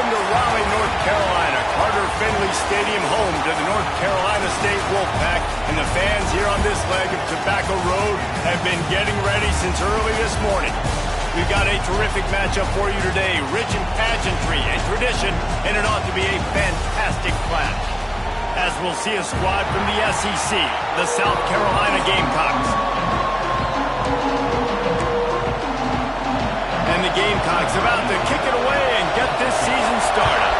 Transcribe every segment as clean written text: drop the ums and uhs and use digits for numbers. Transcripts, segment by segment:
Welcome to Raleigh, North Carolina. Carter Finley Stadium, home to the North Carolina State Wolfpack. And the fans here on this leg of Tobacco Road have been getting ready since early this morning. We've got a terrific matchup for you today, rich in pageantry and tradition, and it ought to be a fantastic clash. As we'll see a squad from the SEC, the South Carolina Gamecocks. And the Gamecocks about to kick it away and get this season started.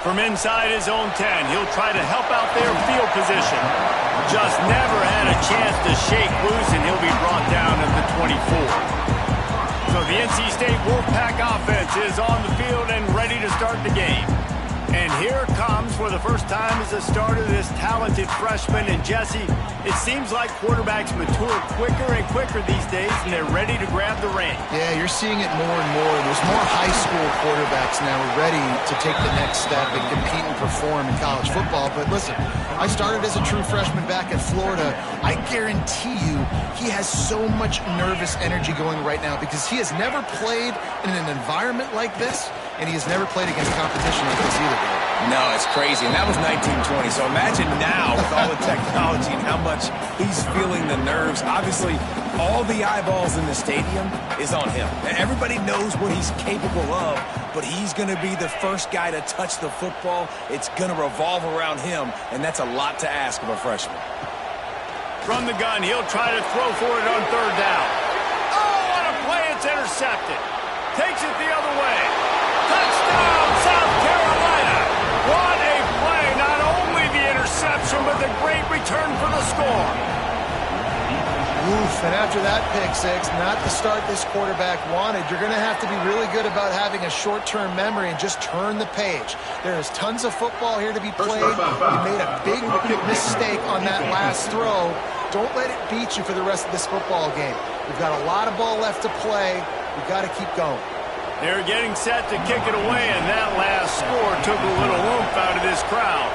From inside his own 10, he'll try to help out their field position. Just never had a chance to shake loose, and he'll be brought down at the 24. So the NC State Wolfpack offense is on the field and ready to start the game. And here comes, for the first time as a starter, this talented freshman. And Jesse, it seems like quarterbacks mature quicker and quicker these days, and they're ready to grab the reins. Yeah, you're seeing it more and more. There's more high school quarterbacks now ready to take the next step and compete and perform in college football. But listen, I started as a true freshman back at Florida. I guarantee you he has so much nervous energy going right now because he has never played in an environment like this, and he has never played against competition like this either. No, it's crazy. And that was 1920. So imagine now with all the technology and how much he's feeling the nerves. Obviously, all the eyeballs in the stadium is on him. And everybody knows what he's capable of, but he's going to be the first guy to touch the football. It's going to revolve around him, and that's a lot to ask of a freshman. From the gun, he'll try to throw for it on third down. Oh, what a play. It's intercepted. Takes it the other way. Touchdown, South Carolina. What a play. Not only the interception, but the great return for the score. Oof, and after that pick six, not the start this quarterback wanted. You're going to have to be really good about having a short-term memory and just turn the page. There is tons of football here to be played. You made a big mistake on that last throw. Don't let it beat you for the rest of this football game. We've got a lot of ball left to play. We've got to keep going. They're getting set to kick it away, and that last score took a little oomph out of this crowd.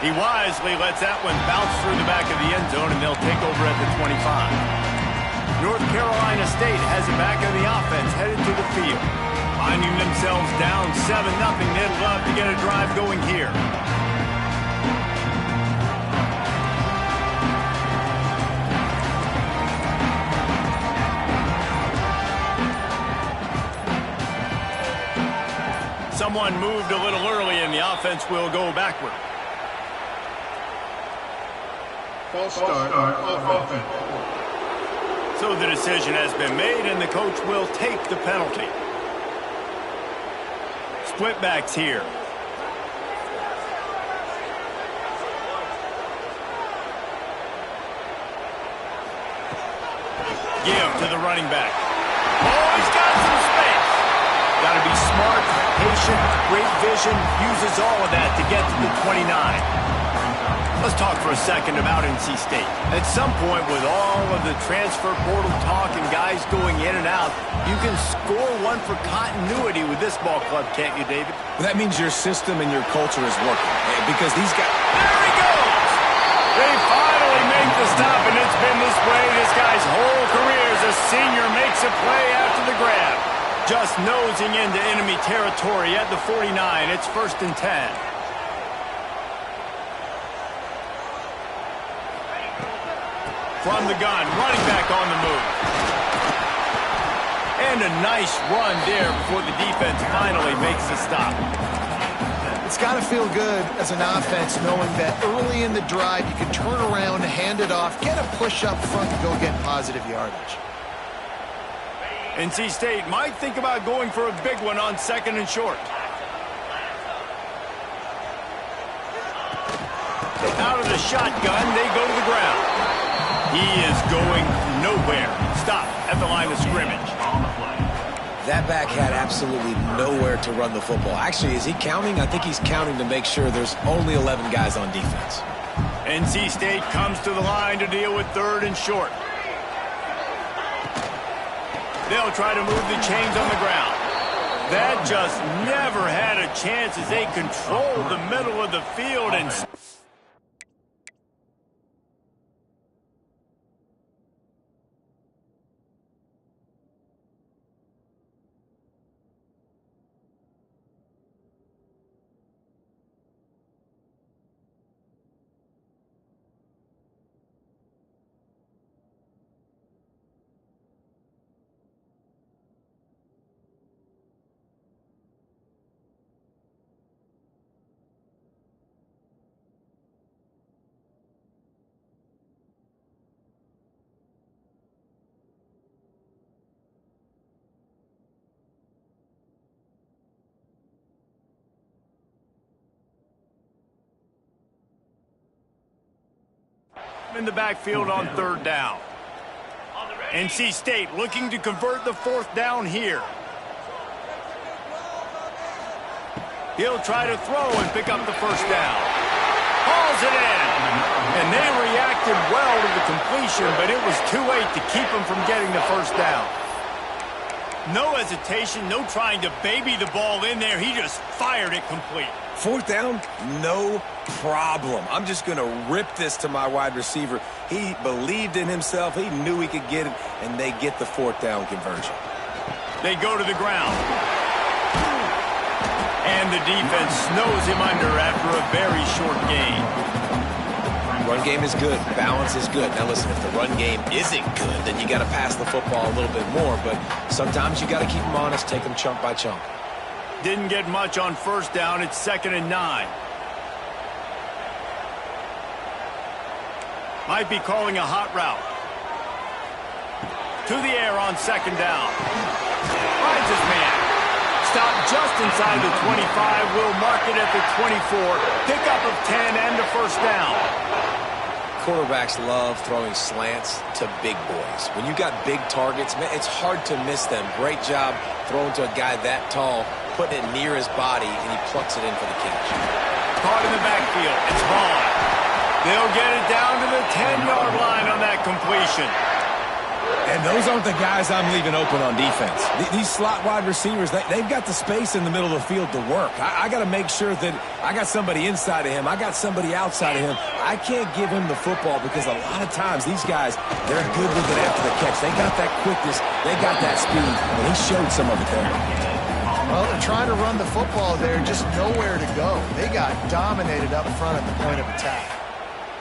He wisely lets that one bounce through the back of the end zone, and they'll take over at the 25. North Carolina State has it back on the offense, headed to the field. Finding themselves down 7-0, they'd love to get a drive going here. Someone moved a little early, and the offense will go backward. False start on offense. So the decision has been made, and the coach will take the penalty. Split backs here. Give to the running back. Oh, he's got some space. Got to be smart, patient, great vision, uses all of that to get to the 29. Let's talk for a second about NC State. At some point, with all of the transfer portal talk and guys going in and out, you can score one for continuity with this ball club, can't you, David? Well, that means your system and your culture is working. Because these guys... There he goes! They finally make the stop, and it's been this way this guy's whole career as a senior makes a play after the grab. Just nosing into enemy territory at the 49. It's 1st and 10. From the gun, running back on the move. And a nice run there before the defense finally makes the stop. It's got to feel good as an offense knowing that early in the drive you can turn around, hand it off, get a push up front, and go get positive yardage. NC State might think about going for a big one on 2nd and short. Out of the shotgun, they go to the ground. He is going nowhere. Stop at the line of scrimmage. That back had absolutely nowhere to run the football. Actually, is he counting? I think he's counting to make sure there's only 11 guys on defense. NC State comes to the line to deal with 3rd and short. They'll try to move the chains on the ground. That just never had a chance as they control the middle of the field and... In the backfield on third down. NC State looking to convert the fourth down here. He'll try to throw and pick up the first down. Hauls it in. And they reacted well to the completion, but it was too late to keep him from getting the first down. No hesitation, no trying to baby the ball in there. He just fired it complete. Fourth down, no problem. I'm just going to rip this to my wide receiver. He believed in himself. He knew he could get it, and they get the fourth down conversion. They go to the ground. And the defense snows him under after a very short gain. Run game is good. Balance is good. Now, listen, if the run game isn't good, then you got to pass the football a little bit more. But sometimes you got to keep them honest, take them chunk by chunk. Didn't get much on first down. It's 2nd and 9. Might be calling a hot route. To the air on 2nd down. Finds his man. Stop just inside the 25. Will mark it at the 24. Pickup of 10 and the first down. Quarterbacks love throwing slants to big boys. When you got big targets, man, it's hard to miss them. Great job throwing to a guy that tall, putting it near his body, and he plucks it in for the catch. Caught in the backfield. It's Vaughn. They'll get it down to the 10-yard line on that completion. And those aren't the guys I'm leaving open on defense. These slot wide receivers, they've got the space in the middle of the field to work. I got to make sure that I got somebody inside of him. I got somebody outside of him. I can't give him the football because a lot of times these guys, they're good with it after the catch. They got that quickness. They got that speed. And he showed some of it there. Well, they're trying to run the football there, just nowhere to go. They got dominated up front at the point of attack.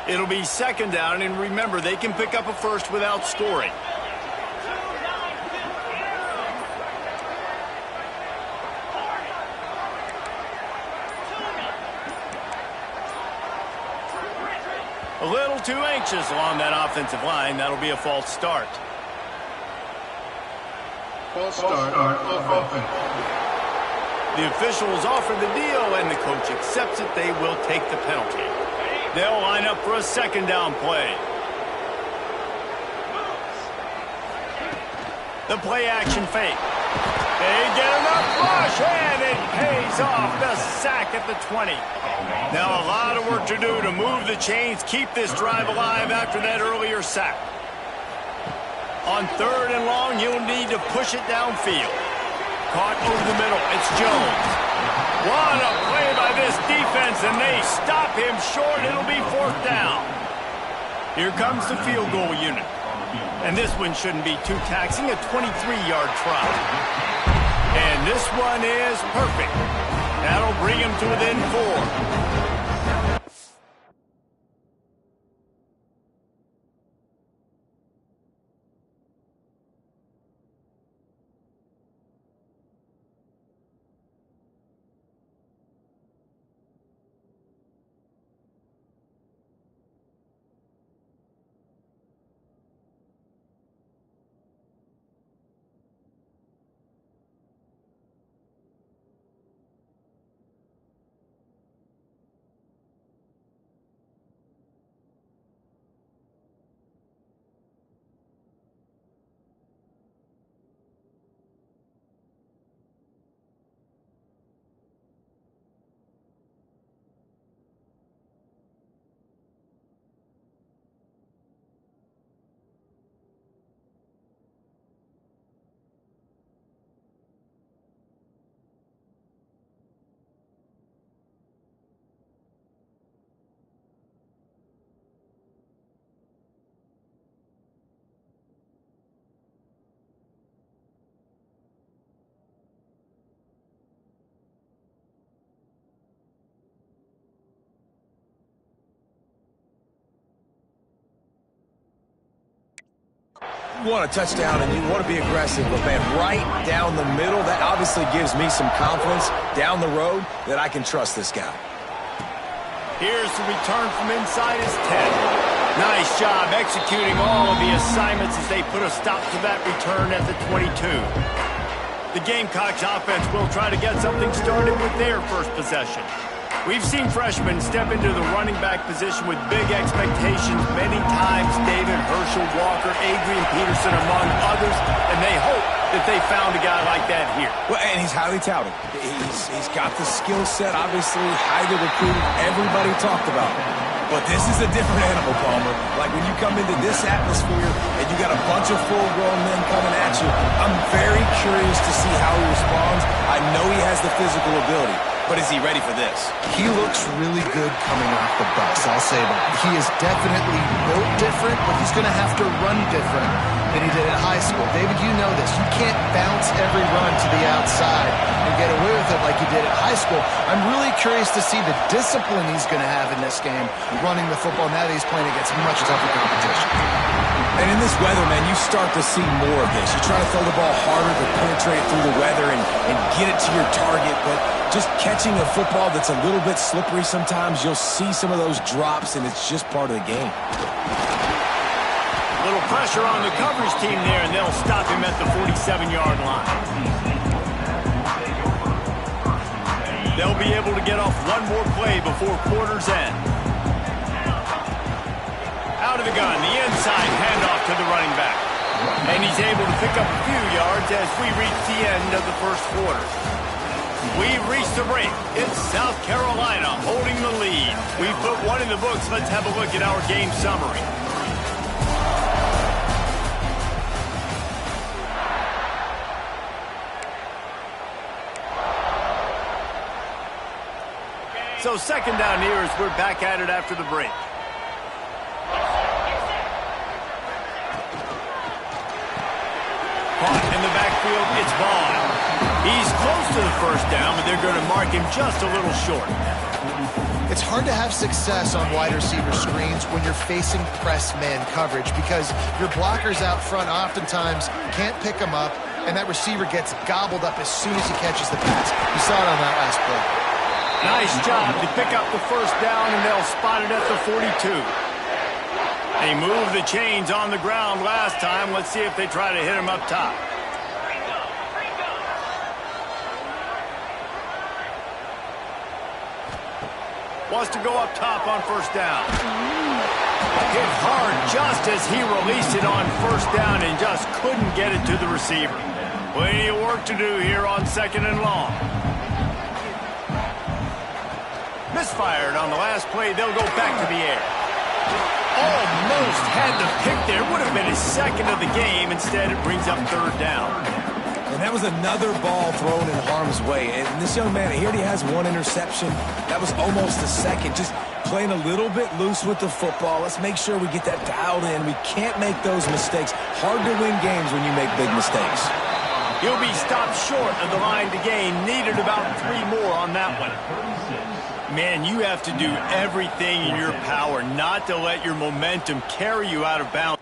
It'll be 2nd down, and remember, they can pick up a first without scoring. A little too anxious along that offensive line. That'll be a false start. False start on offense. The officials offer the deal, and the coach accepts it. They will take the penalty. They'll line up for a 2nd down play. The play-action fake. They get enough rush, and it pays off. The sack at the 20. Now a lot of work to do to move the chains, keep this drive alive after that earlier sack. On 3rd and long, you'll need to push it downfield. Caught over the middle. It's Jones. What a play by this defense, and they stop him short. It'll be 4th down. Here comes the field goal unit. And this one shouldn't be too taxing, a 23-yard try. And this one is perfect. That'll bring him to within 4. You want a touchdown and you want to be aggressive, but man, right down the middle, that obviously gives me some confidence down the road that I can trust this guy. Here's the return from inside his 10. Nice job executing all of the assignments as they put a stop to that return at the 22. The Gamecocks offense will try to get something started with their first possession. We've seen freshmen step into the running back position with big expectations many times. David, Herschel, Walker, Adrian Peterson, among others, and they hope that they found a guy like that here. Well, and he's highly touted. He's got the skill set, obviously, highly recruited. Everybody talked about him. But this is a different animal, Palmer. Like when you come into this atmosphere and you got a bunch of full-grown men coming at you, I'm very curious to see how he responds. I know he has the physical ability, but is he ready for this? He looks really good coming off the bus, I'll say that. He is definitely built different, but he's going to have to run different than he did at high school. David, you know this. You can't bounce every run to the outside and get away with it like you did at high school. I'm really curious to see the discipline he's going to have in this game running the football now that he's playing against much tougher competition. And in this weather, man, you start to see more of this. You try to throw the ball harder to penetrate through the weather and get it to your target, but just catching a football that's a little bit slippery sometimes, you'll see some of those drops, and it's just part of the game. A little pressure on the coverage team there, and they'll stop him at the 47-yard line. They'll be able to get off one more play before quarter's end. Out of the gun, the inside handoff to the running back. And he's able to pick up a few yards as we reach the end of the first quarter. We've reached the break. It's South Carolina holding the lead. We've put one in the books. Let's have a look at our game summary. So second down here as we're back at it after the break. Caught in the backfield, it's Vaughn. He's close to the first down, but they're going to mark him just a little short. It's hard to have success on wide receiver screens when you're facing press man coverage because your blockers out front oftentimes can't pick them up, and that receiver gets gobbled up as soon as he catches the pass. You saw it on that last play. Nice job to pick up the first down, and they'll spot it at the 42. They moved the chains on the ground last time. Let's see if they try to hit him up top. Wants to go up top on first down. Hit hard just as he released it on first down and just couldn't get it to the receiver. Plenty of work to do here on second and long. Misfired on the last play. They'll go back to the air. Almost had the pick there. Would have been his second of the game. Instead, it brings up third down. And that was another ball thrown in harm's way. And this young man, he already has one interception. That was almost a second. Just playing a little bit loose with the football. Let's make sure we get that dialed in. We can't make those mistakes. Hard to win games when you make big mistakes. He'll be stopped short of the line to gain. Needed about 3 more on that one. Man, you have to do everything in your power not to let your momentum carry you out of bounds.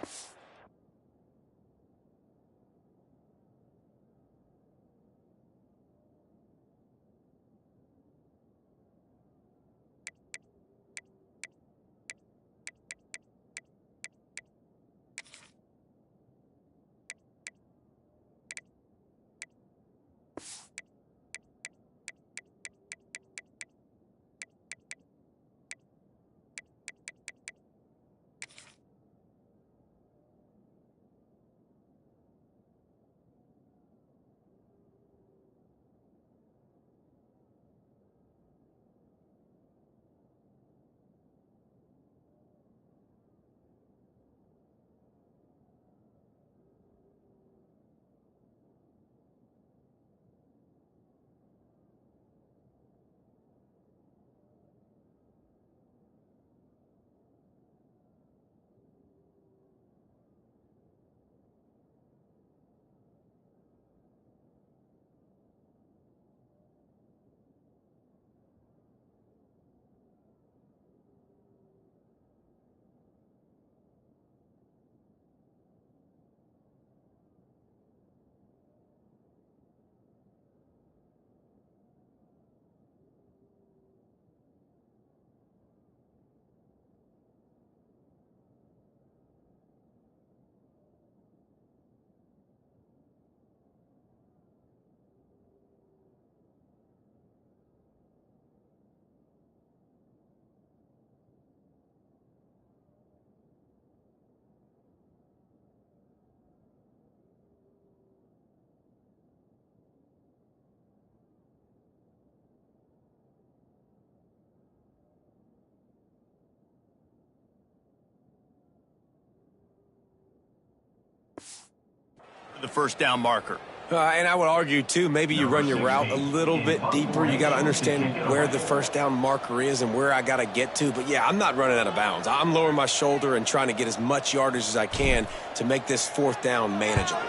the first down marker. And I would argue, too, maybe you run your route a little bit deeper. You got to understand where the first down marker is and where I got to get to. But, yeah, I'm not running out of bounds. I'm lowering my shoulder and trying to get as much yardage as I can to make this fourth down manageable.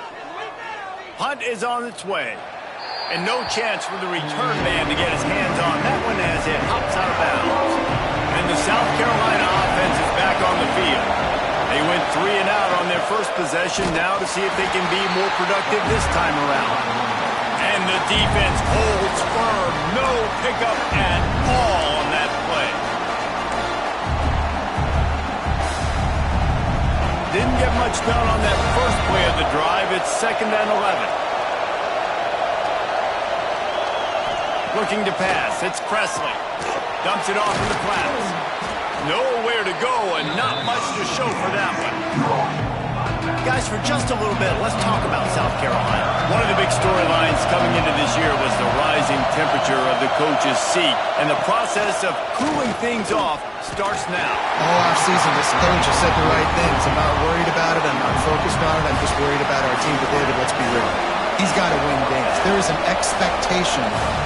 Punt is on its way. And no chance for the return man to get his hands on that one as it hops out of bounds. And the South Carolina offense is back on the field. They went 3 and out on their first possession, now to see if they can be more productive this time around. And the defense holds firm. No pickup at all on that play. Didn't get much done on that first play of the drive. It's 2nd and 11. Looking to pass. It's Presley. Dumps it off in the flats. Nowhere to go and not much to show for that one. Guys, for just a little bit, let's talk about South Carolina. One of the big storylines coming into this year was the rising temperature of the coach's seat, and the process of cooling things off starts now. All offseason, this coach has said the right things. I'm not worried about it. I'm not focused on it. I'm just worried about our team. But David, let's be real. He's got to win games. There is an expectation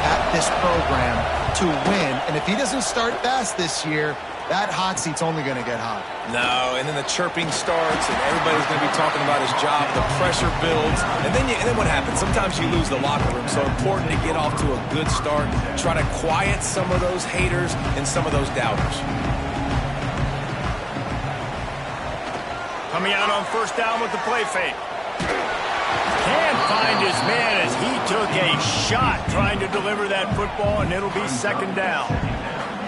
at this program to win, and if he doesn't start fast this year, that hot seat's only going to get hot. No, and then the chirping starts, and everybody's going to be talking about his job. The pressure builds, and then what happens? Sometimes you lose the locker room. So important to get off to a good start. Try to quiet some of those haters and some of those doubters. Coming out on first down with the play fake. Can't find his man as he took a shot trying to deliver that football, and it'll be 2nd down.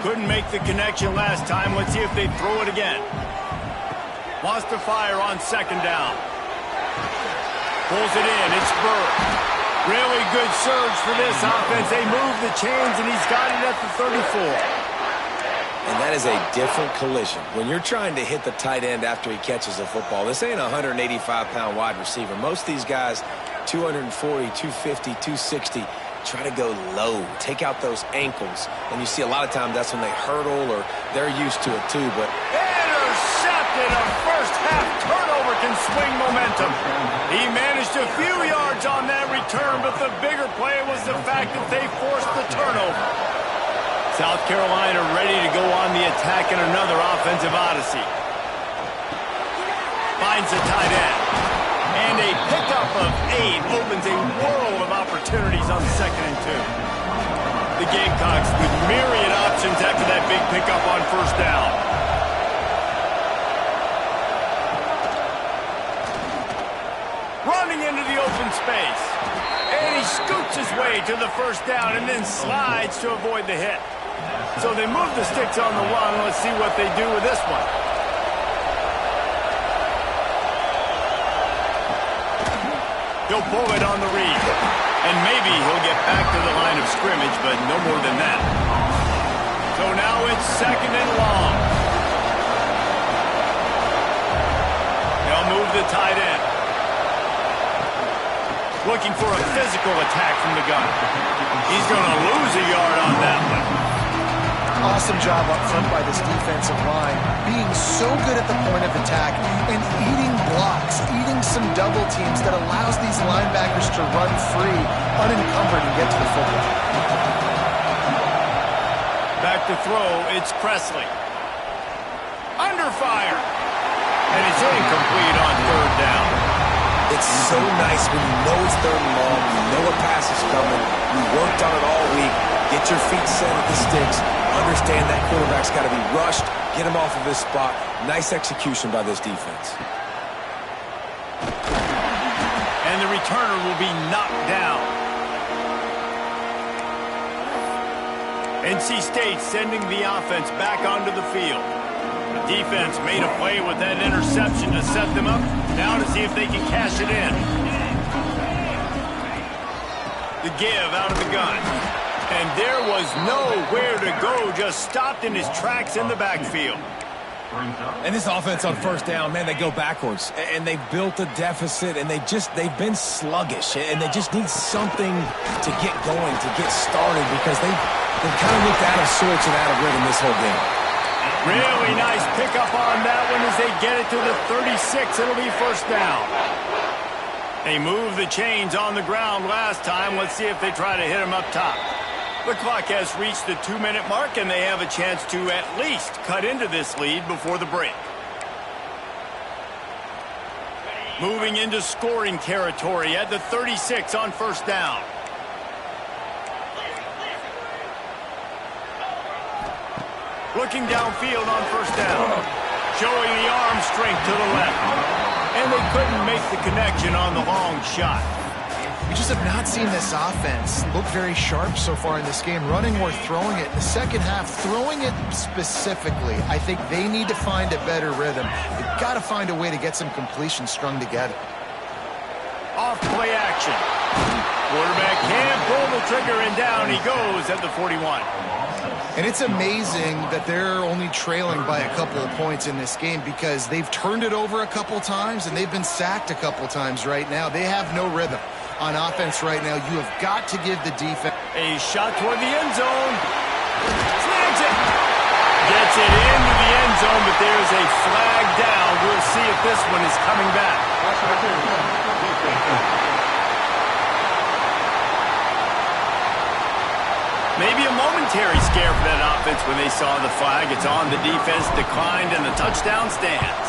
Couldn't make the connection last time. Let's see if they throw it again. Wants to fire on 2nd down. Pulls it in. It's Burr. Really good surge for this offense. They move the chains, and he's got it at the 34. And that is a different collision. When you're trying to hit the tight end after he catches the football, this ain't a 185-pound wide receiver. Most of these guys, 240, 250, 260, try to go low, take out those ankles. And you see a lot of times that's when they hurdle or they're used to it too. But intercepted. A first-half turnover can swing momentum. He managed a few yards on that return, but the bigger play was the fact that they forced the turnover. South Carolina ready to go on the attack in another offensive odyssey. Finds the tight end. And a pickup of 8 opens a world of opportunities on 2nd and 2. The Gamecocks with myriad options after that big pickup on first down. Running into the open space. And he scoots his way to the first down and then slides to avoid the hit. So they move the sticks on the run. Let's see what they do with this one. He'll pull it on the read. And maybe he'll get back to the line of scrimmage, but no more than that. So now it's 2nd and long. They'll move the tight end. Looking for a physical attack from the gun. He's going to lose a yard on that one. Awesome job up front by this defensive line, being so good at the point of attack and eating blocks, eating some double teams that allows these linebackers to run free, unencumbered, and get to the football. Back to throw, it's Presley. Under fire. And it's incomplete on 3rd down. It's so nice when you know it's 3rd and long, you know a pass is coming, you worked on it all week, get your feet set at the sticks, understand that quarterback's got to be rushed, get him off of his spot. Nice execution by this defense. And the returner will be knocked down. NC State sending the offense back onto the field. The defense made a play with that interception to set them up. Now to see if they can cash it in. The give out of the gun. And there was nowhere to go, just stopped in his tracks in the backfield. And this offense on first down, man, they go backwards. And they've built a deficit, and they've been sluggish. And they just need something to get going, to get started, because they've kind of looked out of sorts and out of rhythm this whole game. Really nice pickup on that one as they get it to the 36. It'll be first down. They moved the chains on the ground last time. Let's see if they try to hit him up top. The clock has reached the 2-minute mark, and they have a chance to at least cut into this lead before the break. Moving into scoring territory at the 36 on first down. Looking downfield on first down. Showing the arm strength to the left. And they couldn't make the connection on the long shot. We just have not seen this offense look very sharp so far in this game, running or throwing it. In the second half, throwing it specifically, I think they need to find a better rhythm. They've got to find a way to get some completions strung together. Off play action. Quarterback can't pull the trigger, and down he goes at the 41. And it's amazing that they're only trailing by a couple of points in this game because they've turned it over a couple times and they've been sacked a couple times right now. They have no rhythm on offense right now. You have got to give the defense a shot toward the end zone. Snags it. Gets it into the end zone, but there's a flag down. We'll see if this one is coming back. Maybe a momentary scare for that offense when they saw the flag. It's on, the defense declined, and the touchdown stands.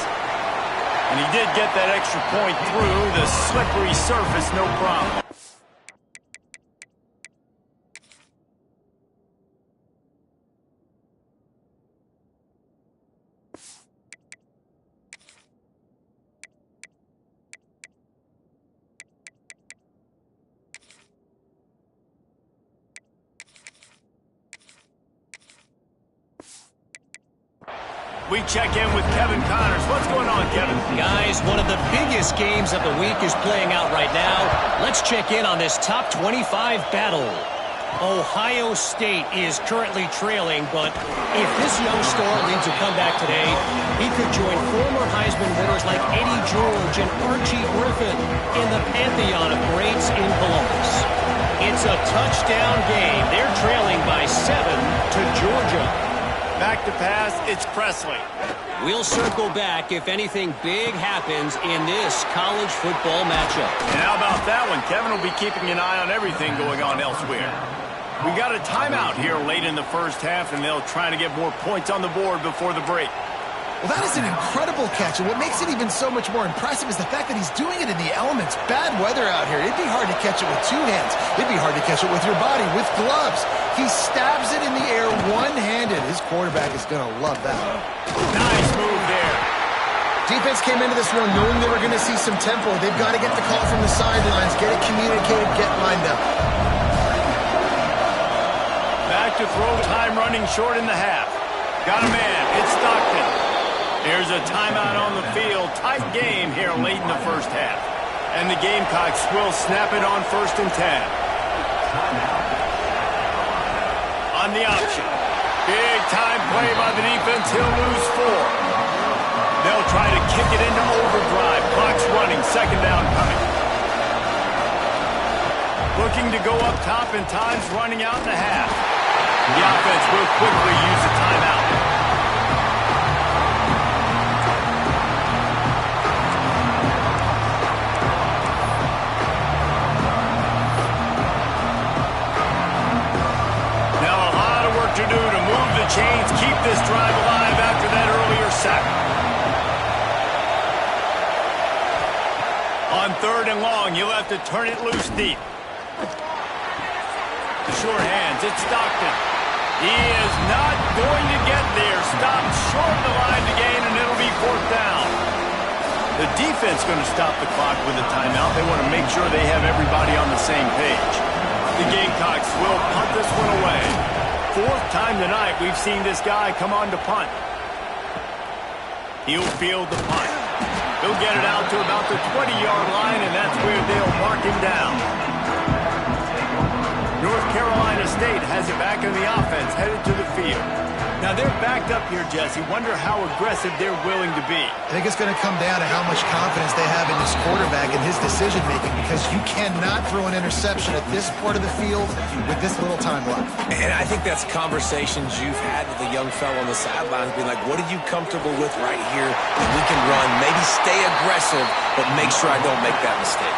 And he did get that extra point through the slippery surface, no problem. We check in with Kevin Connors. What's going on, Kevin? Guys, one of the biggest games of the week is playing out right now. Let's check in on this top 25 battle. Ohio State is currently trailing, but if this young star leads a comeback today, he could join former Heisman winners like Eddie George and Archie Griffin in the pantheon of greats in Columbus. It's a touchdown game. They're trailing by 7 to Georgia. Back to pass, it's Presley. We'll circle back if anything big happens in this college football matchup. And how about that one? Kevin will be keeping an eye on everything going on elsewhere. We got a timeout here late in the first half, and they'll try to get more points on the board before the break. Well, that is an incredible catch, and what makes it even so much more impressive is the fact that he's doing it in the elements. Bad weather out here. It'd be hard to catch it with two hands. It'd be hard to catch it with your body, with gloves. He stabs it in the air one-handed. His quarterback is going to love that. Nice move there. Defense came into this one knowing they were going to see some tempo. They've got to get the call from the sidelines, get it communicated, get lined up. Back to throw, time running short in the half. Got a man. It's Stockton. There's a timeout on the field. Tight game here late in the first half. And the Gamecocks will snap it on 1st and 10. On the option. Big time play by the defense. He'll lose 4. They'll try to kick it into overdrive. Clock's running. 2nd down coming. Looking to go up top, and time's running out in the half. The offense will quickly use a timeout. To do to move the chains, keep this drive alive after that earlier sack. On 3rd and long, you'll have to turn it loose deep. Short hands, it's Stockton. He is not going to get there. Stopped short of the line to gain, and it'll be 4th down. The defense going to stop the clock with a timeout. They want to make sure they have everybody on the same page. The Gamecocks will punt this one away. 4th time tonight we've seen this guy come on to punt. He'll field the punt. He'll get it out to about the 20-yard line, and that's where they'll mark him down. North Carolina State has it back in the offense, headed to the field. Now they're backed up here, Jesse. Wonder how aggressive they're willing to be. I think it's going to come down to how much confidence they have in this quarterback and his decision-making, because you cannot throw an interception at this part of the field with this little time left. And I think that's conversations you've had with a young fellow on the sidelines, being like, what are you comfortable with right here that we can run? Maybe stay aggressive, but make sure I don't make that mistake.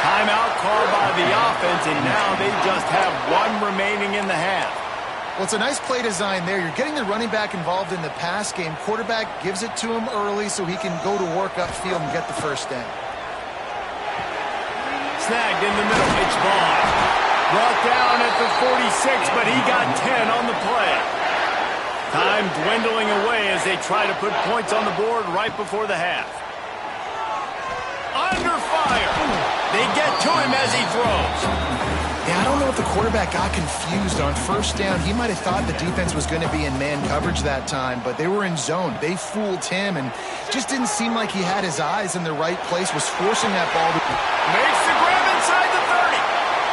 Timeout called by the offense, and now they just have one remaining in the half. Well, it's a nice play design there. You're getting the running back involved in the pass game. Quarterback gives it to him early so he can go to work upfield and get the first down. Snagged in the middle. It's Vaughn. Brought down at the 46, but he got 10 on the play. Time dwindling away as they try to put points on the board right before the half. Under fire. They get to him as he throws. Yeah, I don't know if the quarterback got confused on first down. He might have thought the defense was going to be in man coverage that time, but they were in zone. They fooled him, and just didn't seem like he had his eyes in the right place, was forcing that ball to... Makes the grab inside the 30.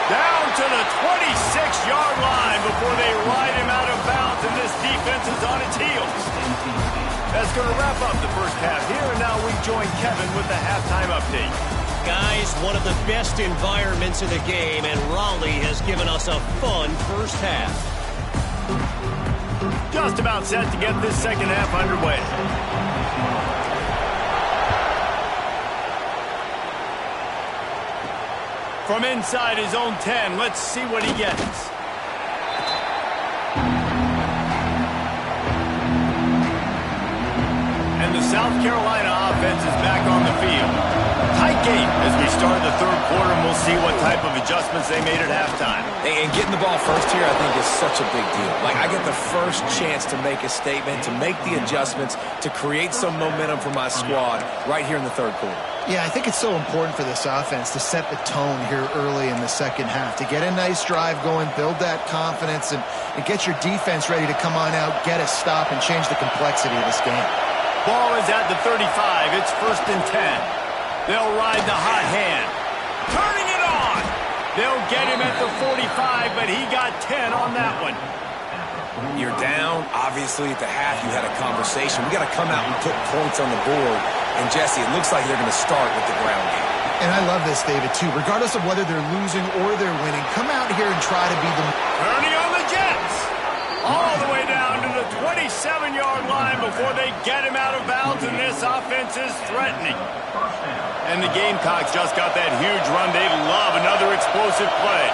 Down to the 26-yard line before they ride him out of bounds, and this defense is on its heels. That's going to wrap up the first half here, and now we join Kevin with the halftime update. Guys, one of the best environments in the game, and Raleigh has given us a fun first half. Just about set to get this second half underway. From inside his own 10, let's see what he gets. And the South Carolina offense is back on the field. Tight game as we start the third quarter, and we'll see what type of adjustments they made at halftime. And getting the ball first here, I think, is such a big deal. Like, I get the first chance to make a statement, to make the adjustments, to create some momentum for my squad right here in the third quarter. Yeah, I think it's so important for this offense to set the tone here early in the second half, to get a nice drive going, build that confidence, and get your defense ready to come on out, get a stop, and change the complexity of this game. Ball is at the 35. It's 1st and 10. They'll ride the hot hand. Turning it on. They'll get him at the 45, but he got 10 on that one. You're down. Obviously, at the half, you had a conversation. We got to come out and put points on the board. And, Jesse, it looks like they're going to start with the ground game. And I love this, David, too. Regardless of whether they're losing or they're winning, come out here and try to be the... Turning on the Jets. All the way down to the 27-yard line before they get him out of bounds, and this offense is threatening. And the Gamecocks just got that huge run. They love another explosive play.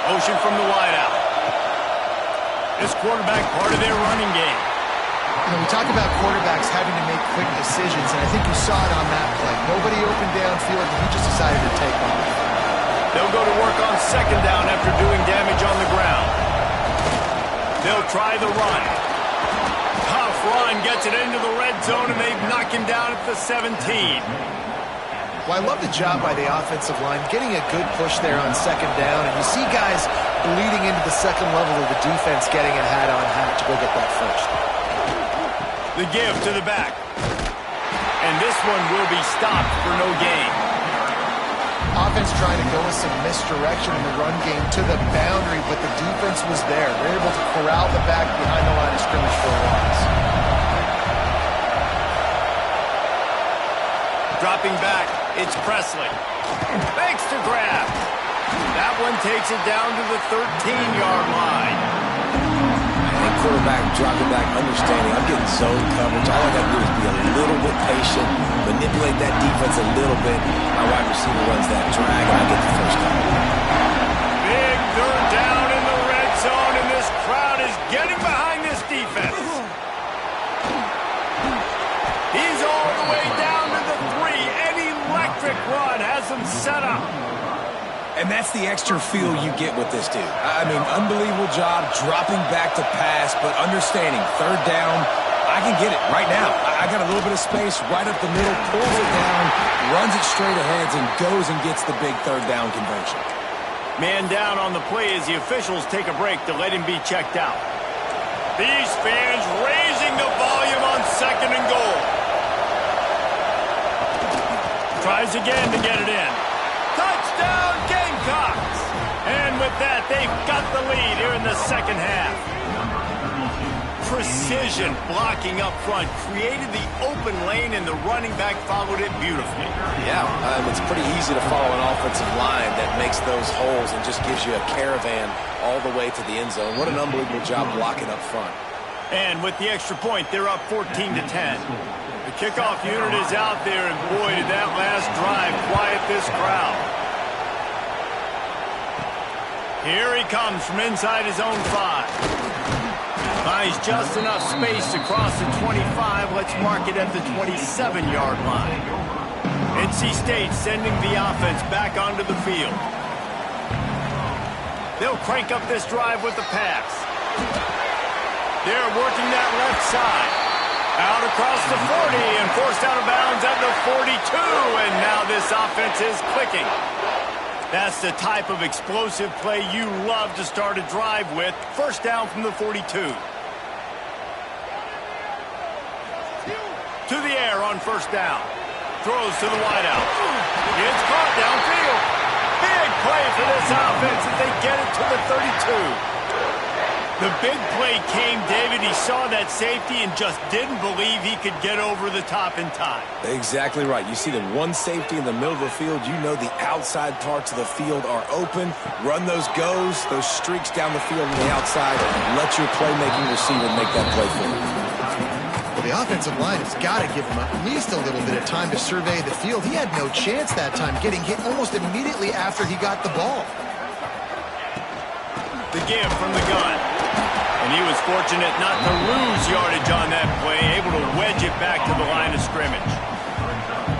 Motion from the wideout. This quarterback part of their running game. You know, we talk about quarterbacks having to make quick decisions, and I think you saw it on that play. Nobody open downfield, and he just decided to take off. They'll go to work on second down after doing damage on the ground. They'll try the run. Tough run, gets it into the red zone, and they knock him down at the 17. Well, I love the job by the offensive line, getting a good push there on second down, and you see guys bleeding into the second level of the defense getting a hat on hat to go get that first. The give to the back. And this one will be stopped for no gain. Offense trying to go with some misdirection in the run game to the boundary, but the defense was there. They're able to corral the back behind the line of scrimmage for a loss. Dropping back, it's Presley. Thanks to grab. That one takes it down to the 13-yard line. And quarterback dropping back, understanding I'm getting zone coverage. All I got to do is be a little bit patient, manipulate that defense a little bit. My wide receiver runs that drag, and I get the first down. Big third down in the red zone, and this crowd is getting behind this defense. He's all the way down to the 3. An electric run has him set up. And that's the extra feel you get with this dude. I mean, unbelievable job dropping back to pass, but understanding third down, I can get it right now. I got a little bit of space right up the middle, pulls it down, runs it straight ahead, and goes and gets the big third down conversion. Man down on the play as the officials take a break to let him be checked out. These fans raising the volume on second and goal. Tries again to get it in. Touchdown, Gamecocks! And with that, they've got the lead here in the second half. Precision blocking up front created the open lane, and the running back followed it beautifully. Yeah, it's pretty easy to follow an offensive line that makes those holes and just gives you a caravan all the way to the end zone. What an unbelievable job blocking up front. And with the extra point, they're up 14-10. The kickoff unit is out there, and boy, did that last drive quiet this crowd. Here he comes from inside his own 5. Finds just enough space to cross the 25. Let's mark it at the 27-yard line. NC State sending the offense back onto the field. They'll crank up this drive with the pass. They're working that left side. Out across the 40 and forced out of bounds at the 42. And now this offense is clicking. That's the type of explosive play you love to start a drive with. First down from the 42. To the air on first down. Throws to the wideout. It's caught downfield. Big play for this offense as they get it to the 32. The big play came, David. He saw that safety and just didn't believe he could get over the top in time. Exactly right. You see the one safety in the middle of the field. You know the outside parts of the field are open. Run those goes, those streaks down the field on the outside. Let your playmaking receiver make that play for you. Well, the offensive line has got to give him at least a little bit of time to survey the field. He had no chance that time, getting hit almost immediately after he got the ball. The give from the gun. And he was fortunate not to lose yardage on that play, able to wedge it back to the line of scrimmage.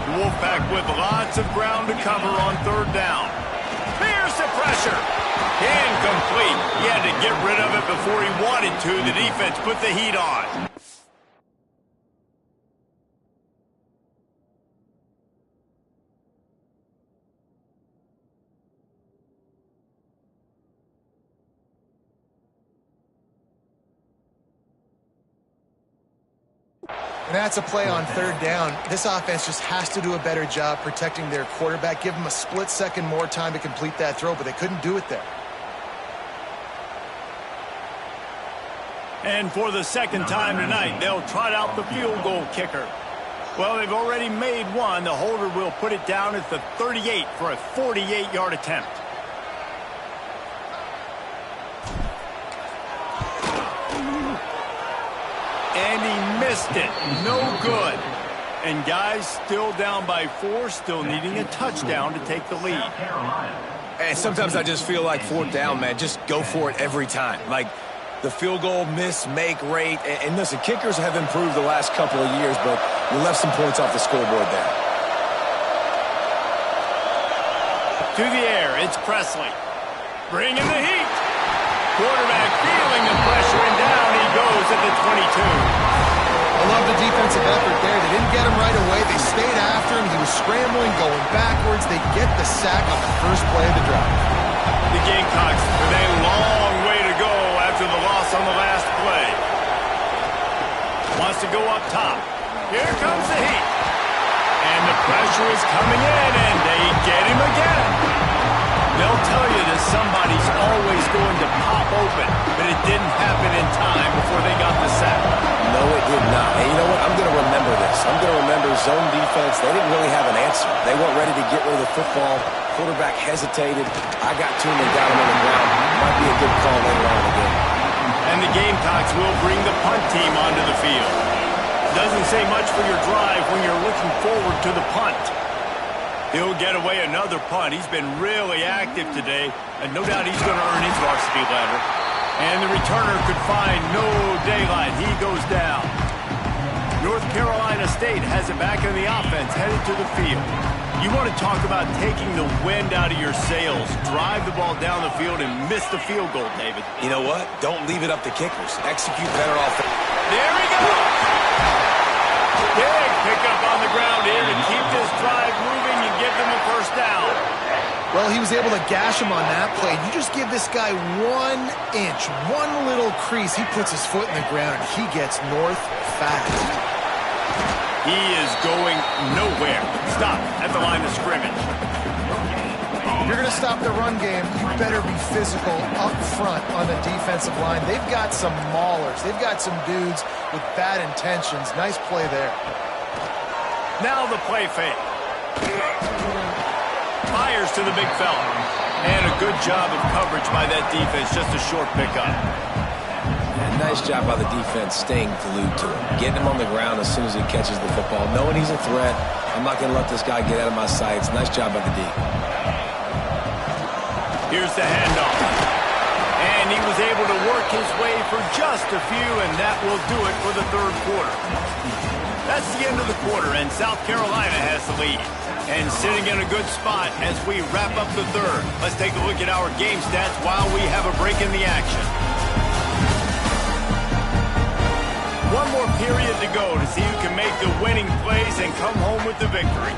The Wolfpack with lots of ground to cover on third down. Here's the pressure. Incomplete. He had to get rid of it before he wanted to. The defense put the heat on. And that's a play on third down. This offense just has to do a better job protecting their quarterback. Give him a split second more time to complete that throw, but they couldn't do it there. And for the second time tonight, they'll trot out the field goal kicker. Well, they've already made one. The holder will put it down at the 38 for a 48-yard attempt. And he missed it. No good. And guys, still down by 4, still needing a touchdown to take the lead. And sometimes I just feel like fourth down, man, just go for it every time. Like the field goal miss-make rate. And listen, kickers have improved the last couple of years, but you left some points off the scoreboard there. To the air, it's Presley. Bringing the heat. Quarterback feeling the pressure, and down he goes at the 22. I love the defensive effort there. They didn't get him right away. They stayed after him. He was scrambling, going backwards. They get the sack on the first play of the drive. The Gamecocks with a long way to go after the loss on the last play. Wants to go up top. Here comes the heat. And the pressure is coming in, and they get him again. They'll tell you that somebody's always going to pop open, but it didn't happen in time before they got the sack. No, it did not. And you know what? I'm going to remember this. I'm going to remember zone defense. They didn't really have an answer. They weren't ready to get rid of the football. Quarterback hesitated. I got to him and got him on the ground. Might be a good call later on in the game. And the Gamecocks will bring the punt team onto the field. Doesn't say much for your drive when you're looking forward to the punt. He'll get away another punt. He's been really active today, and no doubt he's going to earn his varsity letter. And the returner could find no daylight. He goes down. North Carolina State has it back in the offense, headed to the field. You want to talk about taking the wind out of your sails. Drive the ball down the field and miss the field goal, David. You know what? Don't leave it up to kickers. Execute better offense. There he goes! Big pickup on the ground here to keep this drive moving and give them a first down. Well, he was able to gash him on that play. You just give this guy 1 inch, one little crease. He puts his foot in the ground. He gets north fast. He is going nowhere. Stop at the line of scrimmage. If you're going to stop the run game, you better be physical up front on the defensive line. They've got some maulers. They've got some dudes with bad intentions. Nice play there. Now the play fake. Fires to the big fella. And a good job of coverage by that defense. Just a short pickup. And nice job by the defense staying glued to him, getting him on the ground as soon as he catches the football, knowing he's a threat. I'm not going to let this guy get out of my sights. Nice job by the D. Here's the handoff. And he was able to work his way for just a few, and that will do it for the third quarter. That's the end of the quarter, and South Carolina has the lead. And sitting in a good spot as we wrap up the third. Let's take a look at our game stats while we have a break in the action. One more period to go to see who can make the winning plays and come home with the victory.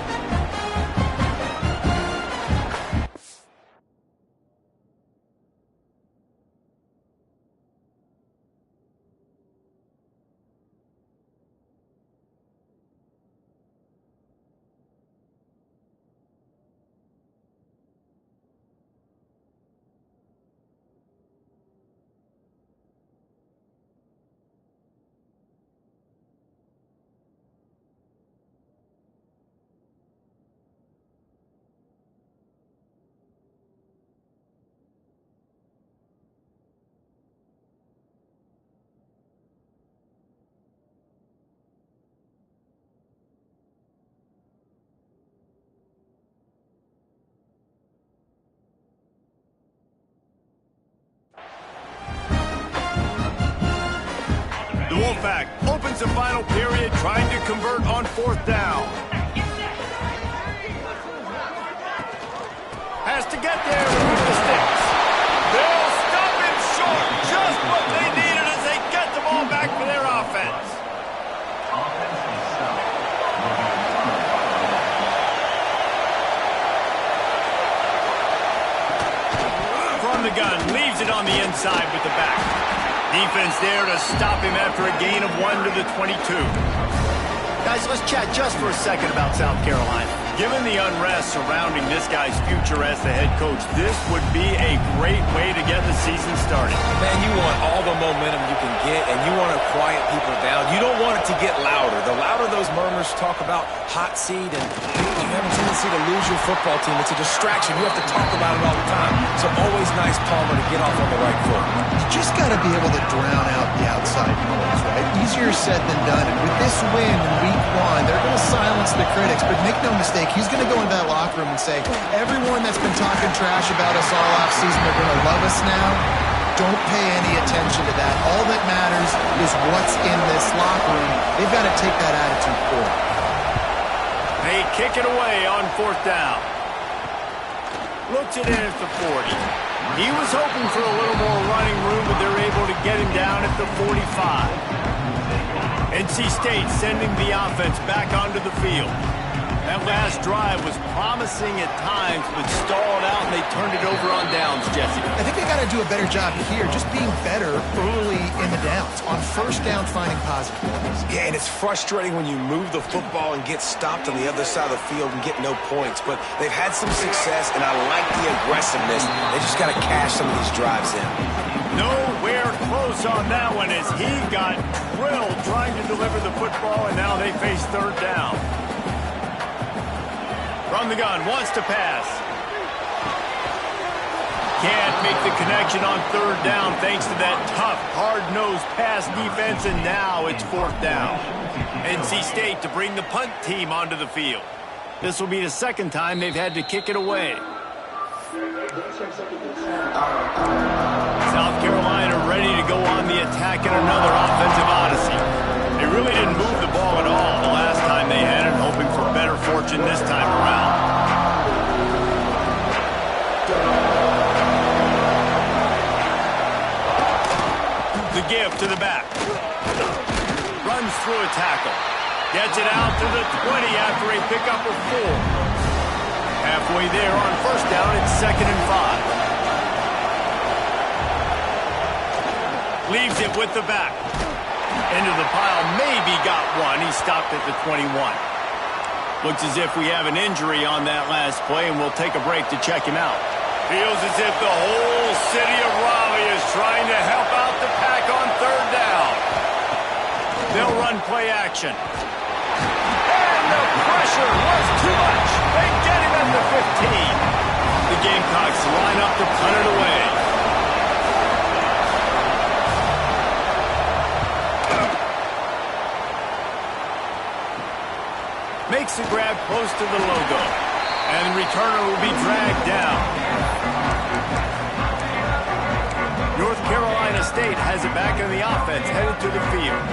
The Wolfpack opens the final period trying to convert on fourth down. Has to get there with the sticks. They'll stop him short. Just what they needed as they get the ball back for their offense. From the gun, leaves it on the inside with the back. Defense there to stop him after a gain of 1 to the 22. Guys, let's chat just for a second about South Carolina. Given the unrest surrounding this guy's future as the head coach, this would be a great way to get the season started. Man, you want all the momentum you can get, and you want to quiet people down. You don't want it to get louder. The louder those murmurs talk about hot seat, and you have a tendency to lose your football team. It's a distraction. You have to talk about it all the time. So always nice, Palmer, to get off on the right foot. You just got to be able to drown out the outside noise, right? Easier said than done. And with this win in week 1, they're going to silence the critics. But make no mistake, he's going to go into that locker room and say, everyone that's been talking trash about us all offseason, they're going to love us now. Don't pay any attention to that. All that matters is what's in this locker room. They've got to take that attitude forward. They kick it away on fourth down. Looks it in at the 40. He was hoping for a little more running room, but they're able to get him down at the 45. NC State sending the offense back onto the field. That last drive was promising at times, but stalled out, and they turned it over on downs, Jesse. I think they got to do a better job here, just being better early in the downs. On first down, finding positive points. Yeah, and it's frustrating when you move the football and get stopped on the other side of the field and get no points. But they've had some success, and I like the aggressiveness. They just got to cash some of these drives in. Nowhere close on that one as he got drilled trying to deliver the football, and now they face third down. From the gun, wants to pass. Can't make the connection on third down thanks to that tough, hard-nosed pass defense, and now it's fourth down. NC State to bring the punt team onto the field. This will be the second time they've had to kick it away. South Carolina ready to go on the attack in another offensive odyssey. They really didn't move the ball at all the last time they had it, hoping for better fortune this time around. The give to the back. Runs through a tackle. Gets it out to the 20 after a pickup of 4. Halfway there on first down, it's 2nd and 5. Leaves it with the back. Into the pile, maybe got one. He stopped at the 21. Looks as if we have an injury on that last play, and we'll take a break to check him out. Feels as if the whole city of Raleigh is trying to help out the Pack on third down. They'll run play action. And the pressure was too much. They get him at the 15. The Gamecocks line up to punt it away. makes a grab close to the logo. And the returner will be dragged down. North Carolina State has it back in the offense, headed to the field.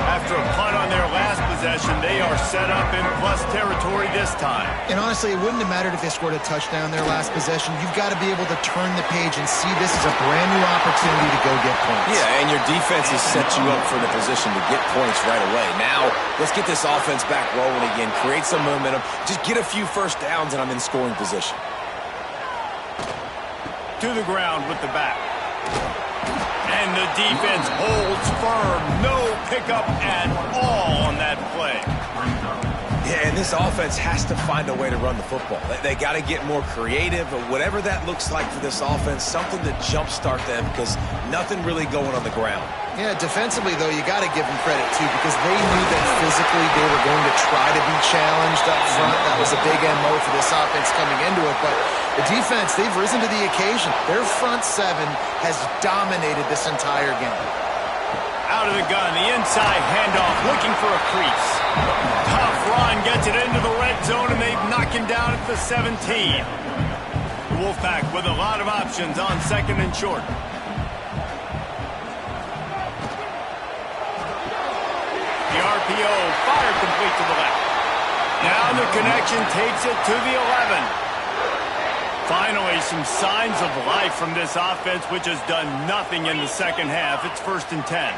After a punt on their last possession, they are set up in plus territory this time. And honestly, it wouldn't have mattered if they scored a touchdown their last possession. You've got to be able to turn the page and see this as a brand new opportunity to go get points. Yeah, and your defense has set you up for the position to get points right away. Now, let's get this offense back rolling again, create some momentum, just get a few first downs, and I'm in scoring position. To the ground with the back. And the defense holds firm. No pickup at all on that play. Yeah, and this offense has to find a way to run the football. They got to get more creative, or whatever that looks like for this offense, something to jumpstart them, because nothing really going on the ground. Yeah, defensively, though, you got to give them credit, too, because they knew that physically they were going to try to be challenged up front. That was a big MO for this offense coming into it. But the defense, they've risen to the occasion. Their front seven has dominated this entire game. Out of the gun, the inside handoff, looking for a crease. Tough run, gets it into the red zone, and they knock him down at the 17. The Wolfpack with a lot of options on second and short. The RPO fired complete to the left. Now the connection takes it to the 11. Finally, some signs of life from this offense, which has done nothing in the second half. It's 1st and 10.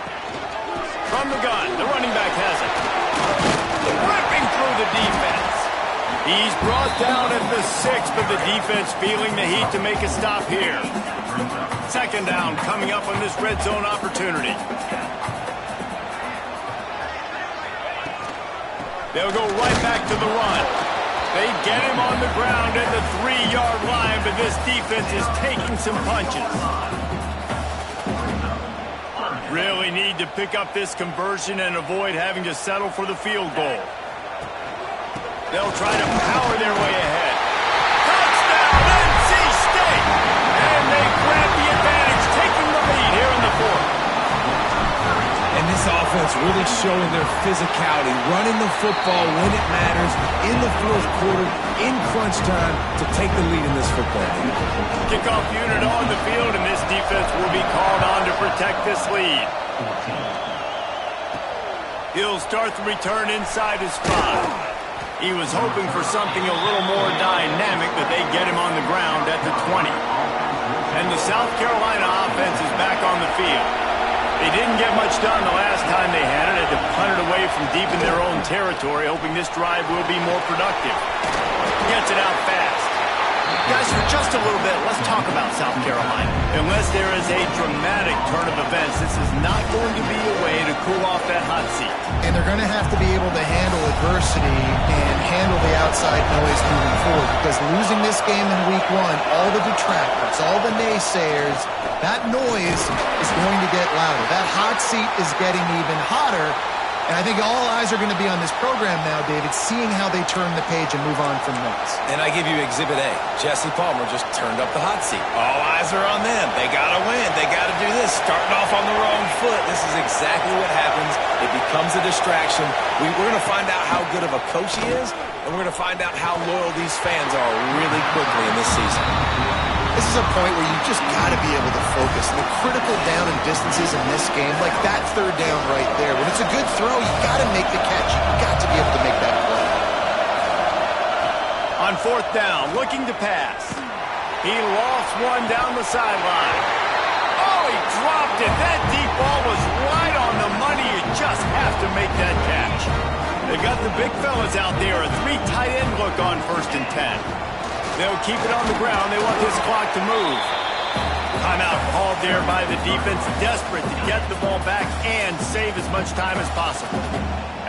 From the gun, the running back has it. Ripping through the defense. He's brought down at the 6, but the defense feeling the heat to make a stop here. 2nd down coming up on this red zone opportunity. They'll go right back to the run. They get him on the ground at the 3-yard line, but this defense is taking some punches. Really need to pick up this conversion and avoid having to settle for the field goal. They'll try to power their way ahead. Touchdown, NC State! And they grab the advantage, taking the lead here in the 4th. And this offense really showing their physicality, running the football when it matters, in the 4th quarter, in crunch time, to take the lead in this football game. Kickoff unit on the field, and this defense will be called on to protect this lead. He'll start the return inside his 5. He was hoping for something a little more dynamic, but they get him on the ground at the 20. And the South Carolina offense is back on the field. They didn't get much done the last time they had it. Had to punt it away from deep in their own territory, hoping this drive will be more productive. Gets it out fast. Guys, for just a little bit, let's talk about South Carolina. Unless there is a dramatic turn of events, this is not going to be a way to cool off that hot seat. And they're going to have to be able to handle adversity and handle the outside noise moving forward, because losing this game in week 1, all the detractors, all the naysayers, that noise is going to get louder. That hot seat is getting even hotter. And I think all eyes are going to be on this program now, David, seeing how they turn the page and move on from this. And I give you Exhibit A. Jesse Palmer just turned up the hot seat. All eyes are on them. They got to win. They got to do this. Starting off on the wrong foot. This is exactly what happens. It becomes a distraction. We're going to find out how good of a coach he is, and we're going to find out how loyal these fans are really quickly in this season. This is a point where you just got to be able to focus. And the critical down and distances in this game, like that 3rd down right there, when it's a good throw, you got to make the catch. You got to be able to make that play. On 4th down, looking to pass. He lofts one down the sideline. Oh, he dropped it. That deep ball was right on the money. You just have to make that catch. They got the big fellas out there. A 3 tight end look on 1st and 10. They'll keep it on the ground. They want this clock to move. Timeout called there by the defense, desperate to get the ball back and save as much time as possible.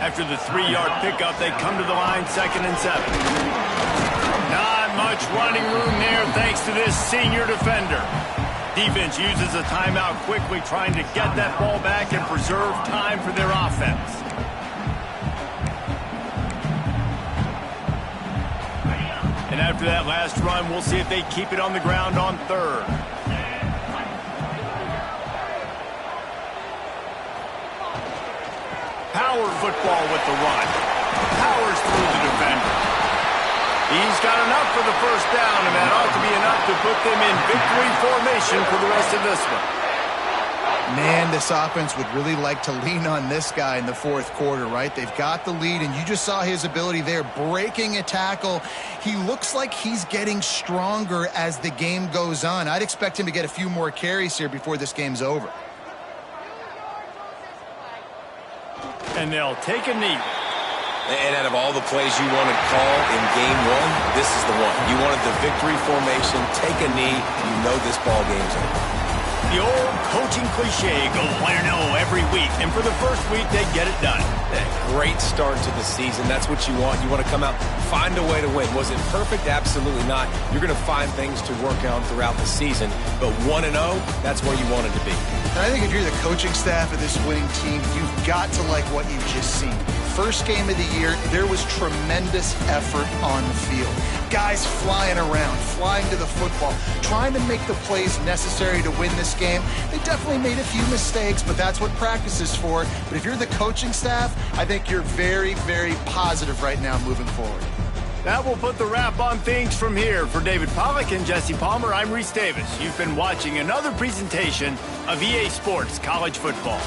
After the 3-yard pickup, they come to the line, 2nd and 7. Not much running room there thanks to this senior defender. Defense uses a timeout quickly, trying to get that ball back and preserve time for their offense. And after that last run, we'll see if they keep it on the ground on 3rd. Power football with the run. Powers through the defender. He's got enough for the first down, and that ought to be enough to put them in victory formation for the rest of this one. Man, this offense would really like to lean on this guy in the fourth quarter, right? They've got the lead, and you just saw his ability there, breaking a tackle. He looks like he's getting stronger as the game goes on. I'd expect him to get a few more carries here before this game's over. And they'll take a knee. And out of all the plays you want to call in game one, this is the one. You wanted the victory formation, take a knee, you know this ball game's over. The old coaching cliche, go 1-0 every week. And for the first week, they get it done. A great start to the season. That's what you want. You want to come out, find a way to win. Was it perfect? Absolutely not. You're going to find things to work on throughout the season. But 1-0, that's where you wanted to be. And I think if you're the coaching staff of this winning team, you've got to like what you've just seen. First game of the year, there was tremendous effort on the field. Guys flying around, flying to the football, trying to make the plays necessary to win this game. They definitely made a few mistakes, but that's what practice is for. But if you're the coaching staff, I think you're very, very positive right now moving forward. That will put the wrap on things from here. For David Pollack and Jesse Palmer, I'm Reese Davis. You've been watching another presentation of EA Sports College Football.